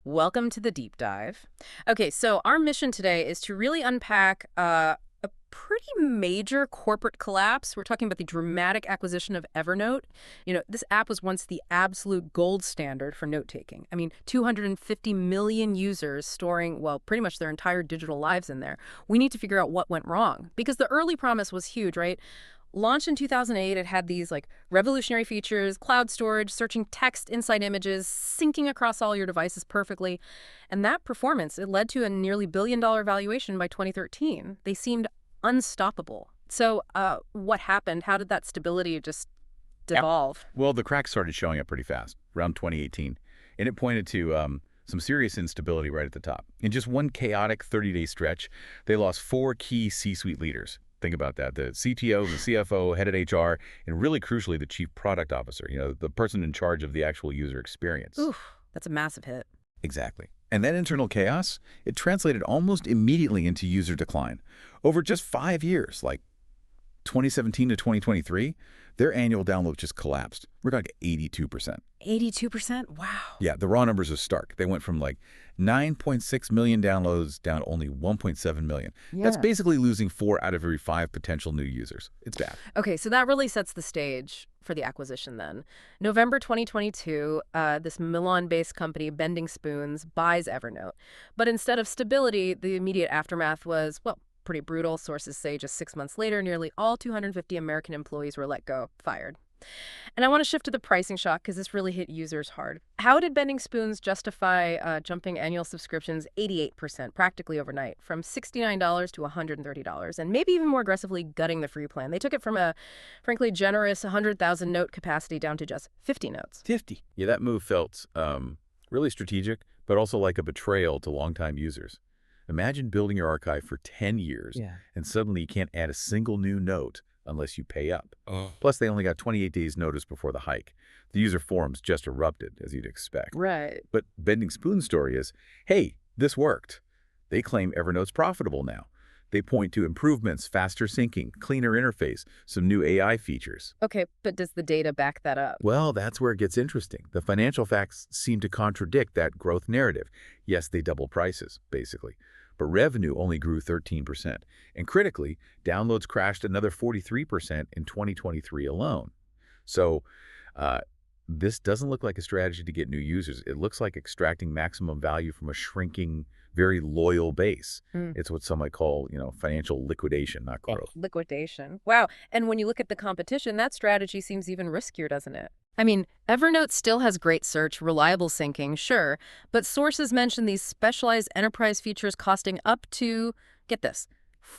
Welcome to the deep dive. Okay, so our mission today is to really unpack a pretty major corporate collapse. We're talking about the dramatic acquisition of Evernote. This app was once the absolute gold standard for note taking. I mean, 250 million users storing, well, pretty much their entire digital lives in there. We need to figure out what went wrong because the early promise was huge, right? Launched in 2008, it had these revolutionary features, cloud storage, searching text inside images, syncing across all your devices perfectly. And that performance, it led to a nearly billion-dollar valuation by 2013. They seemed unstoppable. So what happened? How did that stability just Yep. devolve? Well, the cracks started showing up pretty fast, around 2018, and it pointed to some serious instability right at the top. In just one chaotic 30-day stretch, they lost four key C-suite leaders. Think about that. The CTO, the CFO, head of HR, and really crucially, the chief product officer, the person in charge of the actual user experience. Oof, that's a massive hit. Exactly. And that internal chaos, it translated almost immediately into user decline. Over just 5 years, like 2017 to 2023, their annual download just collapsed. We're talking 82%. 82%? Wow. Yeah, the raw numbers are stark. They went from 9.6 million downloads down to only 1.7 million. That's Yeah. basically losing 4 out of every 5 potential new users. It's bad. Okay, so that really sets the stage for the acquisition then. November 2022, this Milan-based company, Bending Spoons, buys Evernote. But instead of stability, the immediate aftermath was, well, pretty brutal. Sources say just 6 months later, nearly all 250 American employees were let go, fired. And I want to shift to the pricing shock because this really hit users hard. How did Bending Spoons justify jumping annual subscriptions 88%, practically overnight, from $69 to $130, and maybe even more aggressively gutting the free plan? They took it from a, frankly, generous 100,000 note capacity down to just 50 notes. 50. Yeah, that move felt really strategic, but also like a betrayal to longtime users. Imagine building your archive for 10 years, Yeah. and suddenly you can't add a single new note unless you pay up. Oh, Plus, they only got 28 days notice before the hike. The user forums just erupted, as you'd expect. Right. But Bending Spoon's story is, hey, this worked. They claim Evernote's profitable now. They point to improvements, faster syncing, cleaner interface, some new AI features. Okay, but does the data back that up? Well, that's where it gets interesting. The financial facts seem to contradict that growth narrative. Yes, they double prices, basically. But revenue only grew 13%. And critically, downloads crashed another 43% in 2023 alone. So this doesn't look like a strategy to get new users. It looks like extracting maximum value from a shrinking, very loyal base. Hmm. It's what some might call, financial liquidation, not growth. Liquidation. Wow. And when you look at the competition, that strategy seems even riskier, doesn't it? I mean, Evernote still has great search, reliable syncing, sure, but sources mention these specialized enterprise features costing up to, get this,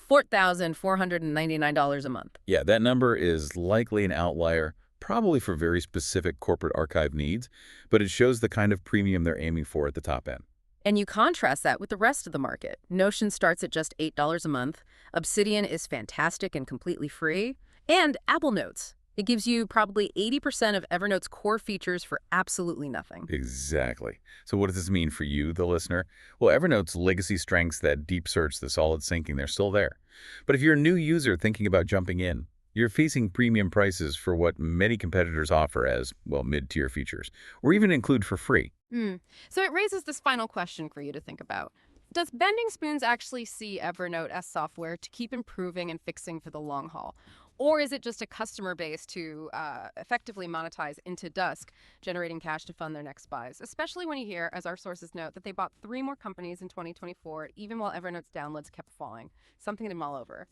$4,499 a month. Yeah, that number is likely an outlier, probably for very specific corporate archive needs, but it shows the kind of premium they're aiming for at the top end. And you contrast that with the rest of the market. Notion starts at just $8 a month. Obsidian is fantastic and completely free. And Apple Notes. It gives you probably 80% of Evernote's core features for absolutely nothing. Exactly. So what does this mean for you, the listener? Well, Evernote's legacy strengths, that deep search, the solid syncing, they're still there. But if you're a new user thinking about jumping in, you're facing premium prices for what many competitors offer as, well, mid-tier features, or even include for free. So it raises this final question for you to think about. Does Bending Spoons actually see Evernote as software to keep improving and fixing for the long haul? Or is it just a customer base to effectively monetize into dusk, generating cash to fund their next buys? Especially when you hear, as our sources note, that they bought 3 more companies in 2024, even while Evernote's downloads kept falling. Something to mull over.